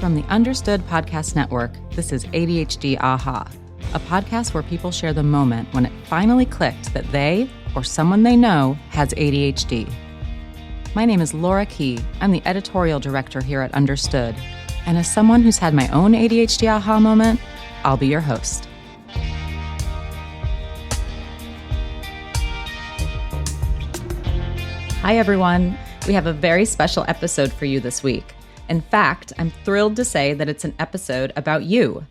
From the Understood Podcast Network, this is ADHD Aha, a podcast where people share the moment when it finally clicked that they, or someone they know, has ADHD. My name is Laura Key. I'm the editorial director here at Understood. And as someone who's had my own ADHD aha moment, I'll be your host. Hi, everyone. We have a very special episode for you this week. In fact, I'm thrilled to say that it's an episode about you.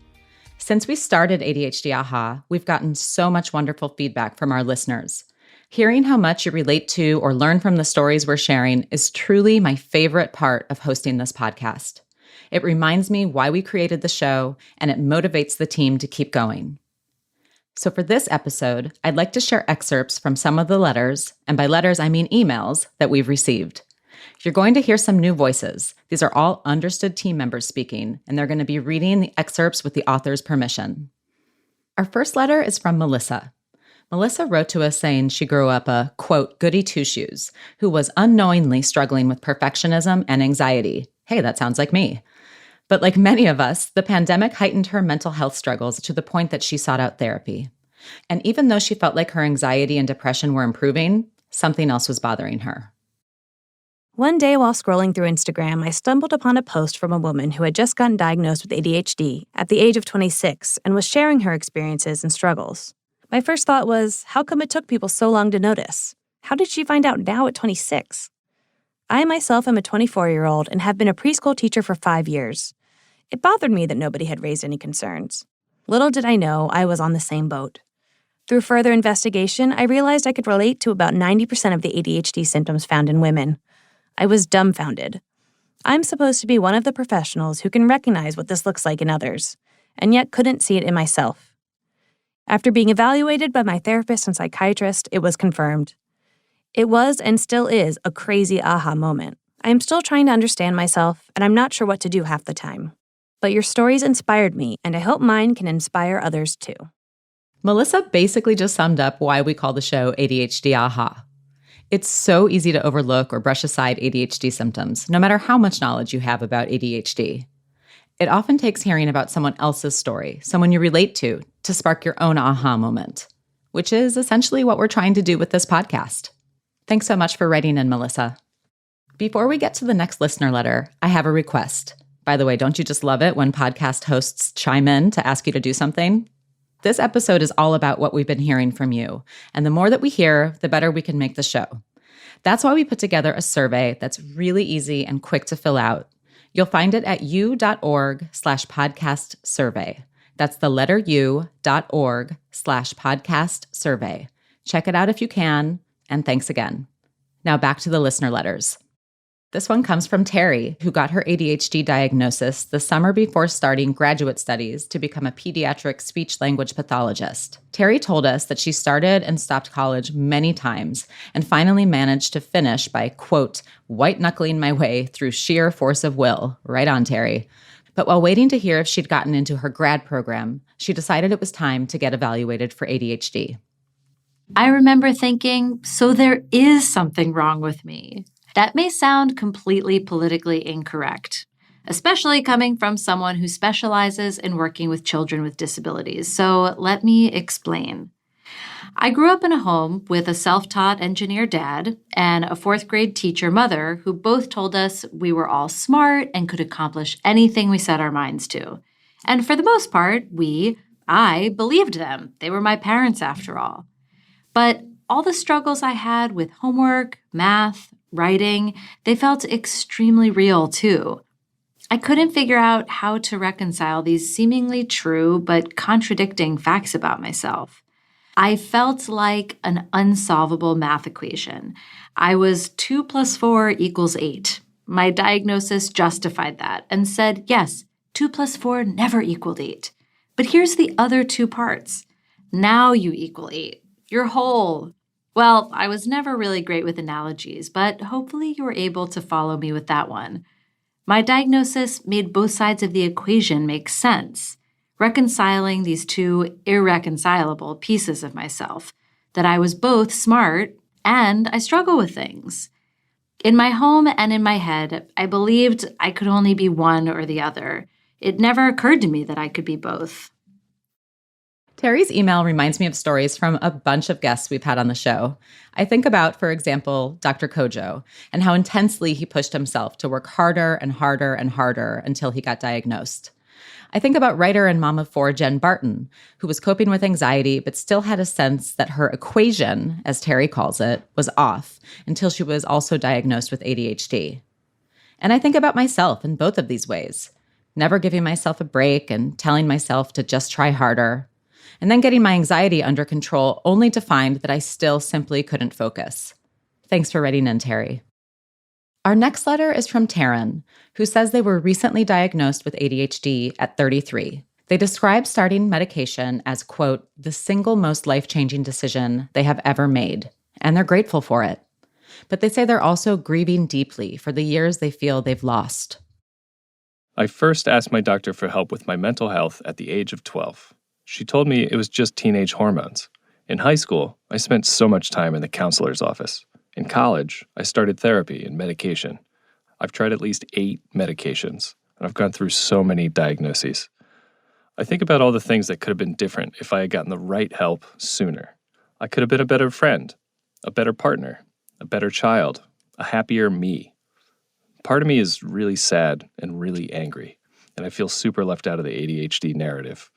Since we started ADHD Aha, we've gotten so much wonderful feedback from our listeners. Hearing how much you relate to or learn from the stories we're sharing is truly my favorite part of hosting this podcast. It reminds me why we created the show, and it motivates the team to keep going. So for this episode, I'd like to share excerpts from some of the letters, and by letters I mean emails, that we've received. You're going to hear some new voices. These are all Understood team members speaking, and they're going to be reading the excerpts with the author's permission. Our first letter is from Melissa. Melissa wrote to us saying she grew up a, quote, goody two-shoes, who was unknowingly struggling with perfectionism and anxiety. Hey, that sounds like me. But like many of us, the pandemic heightened her mental health struggles to the point that she sought out therapy. And even though she felt like her anxiety and depression were improving, something else was bothering her. One day while scrolling through Instagram, I stumbled upon a post from a woman who had just gotten diagnosed with ADHD at the age of 26 and was sharing her experiences and struggles. My first thought was, how come it took people so long to notice? How did she find out now at 26? I myself am a 24-year-old and have been a preschool teacher for 5 years. It bothered me that nobody had raised any concerns. Little did I know I was on the same boat. Through further investigation, I realized I could relate to about 90% of the ADHD symptoms found in women. I was dumbfounded. I'm supposed to be one of the professionals who can recognize what this looks like in others, and yet couldn't see it in myself. After being evaluated by my therapist and psychiatrist, it was confirmed. It was and still is a crazy aha moment. I am still trying to understand myself, and I'm not sure what to do half the time. But your stories inspired me, and I hope mine can inspire others too. Melissa basically just summed up why we call the show ADHD Aha. It's so easy to overlook or brush aside ADHD symptoms, no matter how much knowledge you have about ADHD. It often takes hearing about someone else's story, someone you relate to spark your own aha moment, which is essentially what we're trying to do with this podcast. Thanks so much for writing in, Melissa. Before we get to the next listener letter, I have a request. By the way, don't you just love it when podcast hosts chime in to ask you to do something? This episode is all about what we've been hearing from you, and the more that we hear, the better we can make the show. That's why we put together a survey that's really easy and quick to fill out. You'll find it at u.org/podcast survey. That's the letter u.org/podcast survey. Check it out if you can. And thanks again. Now back to the listener letters. This one comes from Terry, who got her ADHD diagnosis the summer before starting graduate studies to become a pediatric speech-language pathologist. Terry told us that she started and stopped college many times and finally managed to finish by, quote, white-knuckling my way through sheer force of will. Right on, Terry. But while waiting to hear if she'd gotten into her grad program, she decided it was time to get evaluated for ADHD. I remember thinking, so there is something wrong with me. That may sound completely politically incorrect, especially coming from someone who specializes in working with children with disabilities. So let me explain. I grew up in a home with a self-taught engineer dad and a fourth-grade teacher mother who both told us we were all smart and could accomplish anything we set our minds to. And for the most part, I believed them. They were my parents after all. But all the struggles I had with homework, math, writing, they felt extremely real too. I couldn't figure out how to reconcile these seemingly true but contradicting facts about myself. I felt like an unsolvable math equation. I was 2 + 4 = 8. My diagnosis justified that and said, yes, 2 + 4 never equaled 8. But here's the other 2 parts. Now you equal 8. You're whole. Well, I was never really great with analogies, but hopefully you were able to follow me with that one. My diagnosis made both sides of the equation make sense, reconciling these two irreconcilable pieces of myself, that I was both smart and I struggle with things. In my home and in my head, I believed I could only be one or the other. It never occurred to me that I could be both. Terry's email reminds me of stories from a bunch of guests we've had on the show. I think about, for example, Dr. Kojo and how intensely he pushed himself to work harder and harder and harder until he got diagnosed. I think about writer and mom of four Jen Barton, who was coping with anxiety but still had a sense that her equation, as Terry calls it, was off until she was also diagnosed with ADHD. And I think about myself in both of these ways, never giving myself a break and telling myself to just try harder, and then getting my anxiety under control only to find that I still simply couldn't focus. Thanks for writing in, Terry. Our next letter is from Taryn, who says they were recently diagnosed with ADHD at 33. They describe starting medication as, quote, the single most life-changing decision they have ever made, and they're grateful for it. But they say they're also grieving deeply for the years they feel they've lost. I first asked my doctor for help with my mental health at the age of 12. She told me it was just teenage hormones. In high school, I spent so much time in the counselor's office. In college, I started therapy and medication. I've tried at least 8 medications, and I've gone through so many diagnoses. I think about all the things that could have been different if I had gotten the right help sooner. I could have been a better friend, a better partner, a better child, a happier me. Part of me is really sad and really angry, and I feel super left out of the ADHD narrative.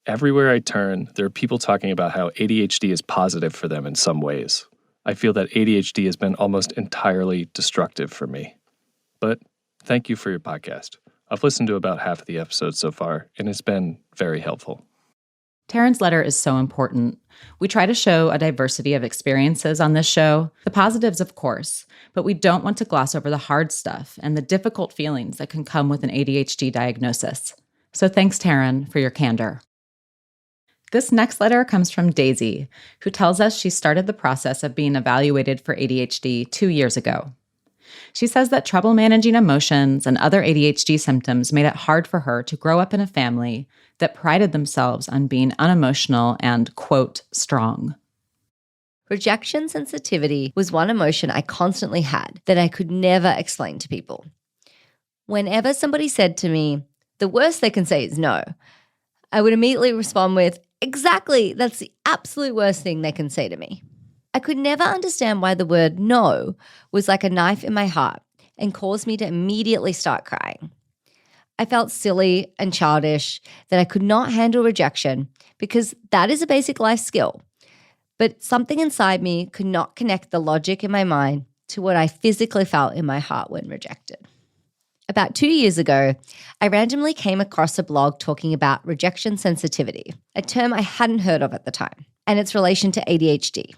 Everywhere I turn, there are people talking about how ADHD is positive for them in some ways. I feel that ADHD has been almost entirely destructive for me. But thank you for your podcast. I've listened to about half of the episodes so far, and it's been very helpful. Taryn's letter is so important. We try to show a diversity of experiences on this show, the positives, of course, but we don't want to gloss over the hard stuff and the difficult feelings that can come with an ADHD diagnosis. So thanks, Taryn, for your candor. This next letter comes from Daisy, who tells us she started the process of being evaluated for ADHD 2 years ago. She says that trouble managing emotions and other ADHD symptoms made it hard for her to grow up in a family that prided themselves on being unemotional and, quote, strong. Rejection sensitivity was one emotion I constantly had that I could never explain to people. Whenever somebody said to me, the worst they can say is no, I would immediately respond with, exactly, that's the absolute worst thing they can say to me. I could never understand why the word no was like a knife in my heart and caused me to immediately start crying. I felt silly and childish that I could not handle rejection because that is a basic life skill. But something inside me could not connect the logic in my mind to what I physically felt in my heart when rejected. About 2 years ago, I randomly came across a blog talking about rejection sensitivity, a term I hadn't heard of at the time, and its relation to ADHD.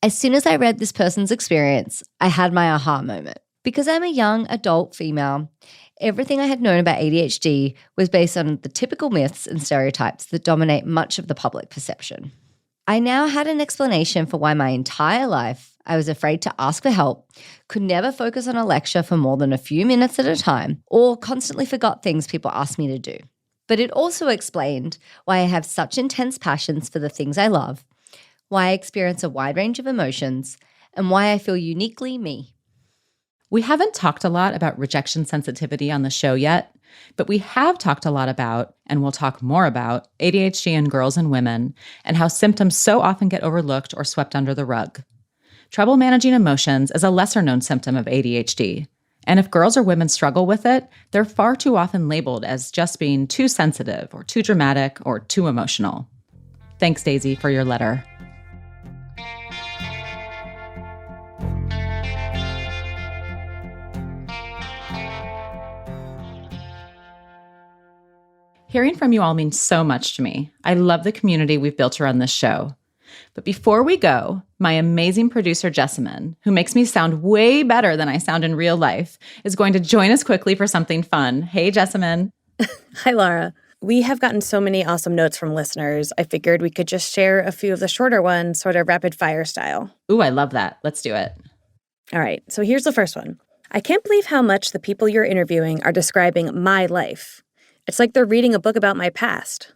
As soon as I read this person's experience, I had my aha moment. Because I'm a young adult female, everything I had known about ADHD was based on the typical myths and stereotypes that dominate much of the public perception. I now had an explanation for why my entire life I was afraid to ask for help, could never focus on a lecture for more than a few minutes at a time, or constantly forgot things people asked me to do. But it also explained why I have such intense passions for the things I love, why I experience a wide range of emotions, and why I feel uniquely me. We haven't talked a lot about rejection sensitivity on the show yet, but we have talked a lot about, and we'll talk more about, ADHD in girls and women, and how symptoms so often get overlooked or swept under the rug. Trouble managing emotions is a lesser-known symptom of ADHD, and if girls or women struggle with it, they're far too often labeled as just being too sensitive or too dramatic or too emotional. Thanks, Daisy, for your letter. Hearing from you all means so much to me. I love the community we've built around this show. But before we go, my amazing producer, Jessamine, who makes me sound way better than I sound in real life, is going to join us quickly for something fun. Hey, Jessamine. Hi, Laura. We have gotten so many awesome notes from listeners. I figured we could just share a few of the shorter ones, sort of rapid fire style. Ooh, I love that. Let's do it. All right, so here's the first one. I can't believe how much the people you're interviewing are describing my life. It's like they're reading a book about my past.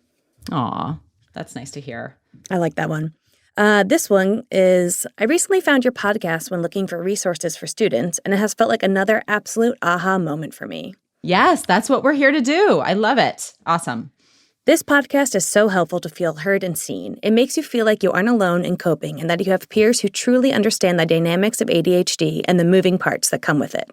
Aw, that's nice to hear. I like that one. This one is, I recently found your podcast when looking for resources for students, and it has felt like another absolute aha moment for me. Yes, that's what we're here to do. I love it. Awesome. This podcast is so helpful to feel heard and seen. It makes you feel like you aren't alone in coping and that you have peers who truly understand the dynamics of ADHD and the moving parts that come with it.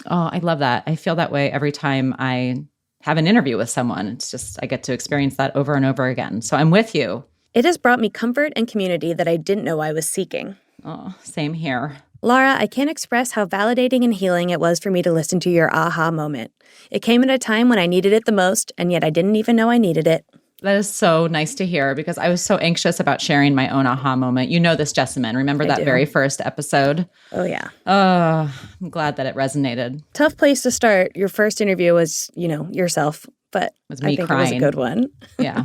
Oh, I love that. I feel that way every time I have an interview with someone. It's just, I get to experience that over and over again. So I'm with you. It has brought me comfort and community that I didn't know I was seeking. Oh, same here. Laura, I can't express how validating and healing it was for me to listen to your aha moment. It came at a time when I needed it the most, and yet I didn't even know I needed it. That is so nice to hear because I was so anxious about sharing my own aha moment. You know this, Jessamine. Remember that very first episode? Oh, yeah. Oh, I'm glad that it resonated. Tough place to start. Your first interview was, yourself, but was me I think crying. It was a good one. Yeah.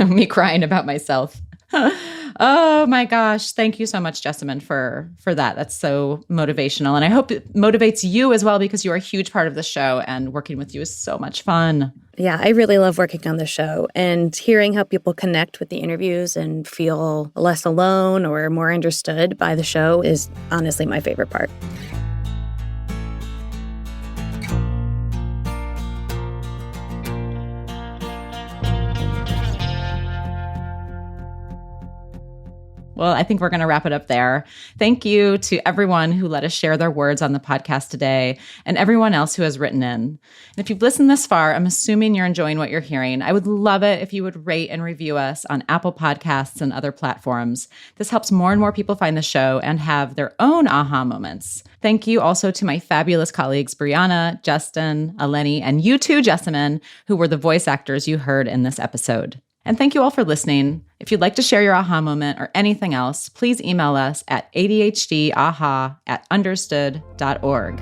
Me crying about myself. Oh my gosh. Thank you so much, Jessamine, for that. That's so motivational. And I hope it motivates you as well because you are a huge part of the show and working with you is so much fun. Yeah, I really love working on the show and hearing how people connect with the interviews and feel less alone or more understood by the show is honestly my favorite part. Well, I think we're going to wrap it up there. Thank you to everyone who let us share their words on the podcast today and everyone else who has written in. And if you've listened this far, I'm assuming you're enjoying what you're hearing. I would love it if you would rate and review us on Apple Podcasts and other platforms. This helps more and more people find the show and have their own aha moments. Thank you also to my fabulous colleagues, Brianna, Justin, Eleni, and you too, Jessamine, who were the voice actors you heard in this episode. And thank you all for listening. If you'd like to share your aha moment or anything else, please email us at adhdaha@understood.org.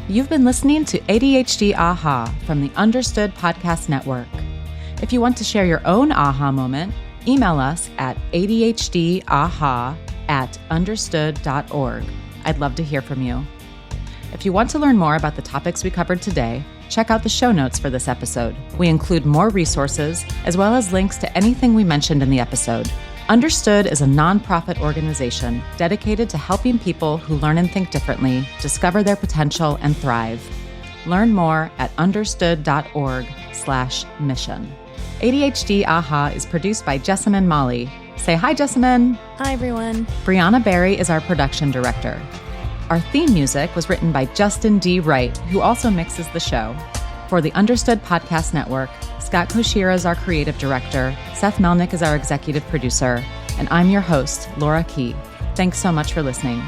You've been listening to ADHD Aha from the Understood Podcast Network. If you want to share your own aha moment, email us at adhdaha@understood.org. I'd love to hear from you. If you want to learn more about the topics we covered today, check out the show notes for this episode. We include more resources, as well as links to anything we mentioned in the episode. Understood is a nonprofit organization dedicated to helping people who learn and think differently discover their potential and thrive. Learn more at understood.org/mission. ADHD Aha is produced by Jessamine Molly. Say hi, Jessamine. Hi, everyone. Brianna Barry is our production director. Our theme music was written by Justin D. Wright, who also mixes the show. For the Understood Podcast Network, Scott Koshira is our creative director, Seth Melnick is our executive producer, and I'm your host, Laura Key. Thanks so much for listening.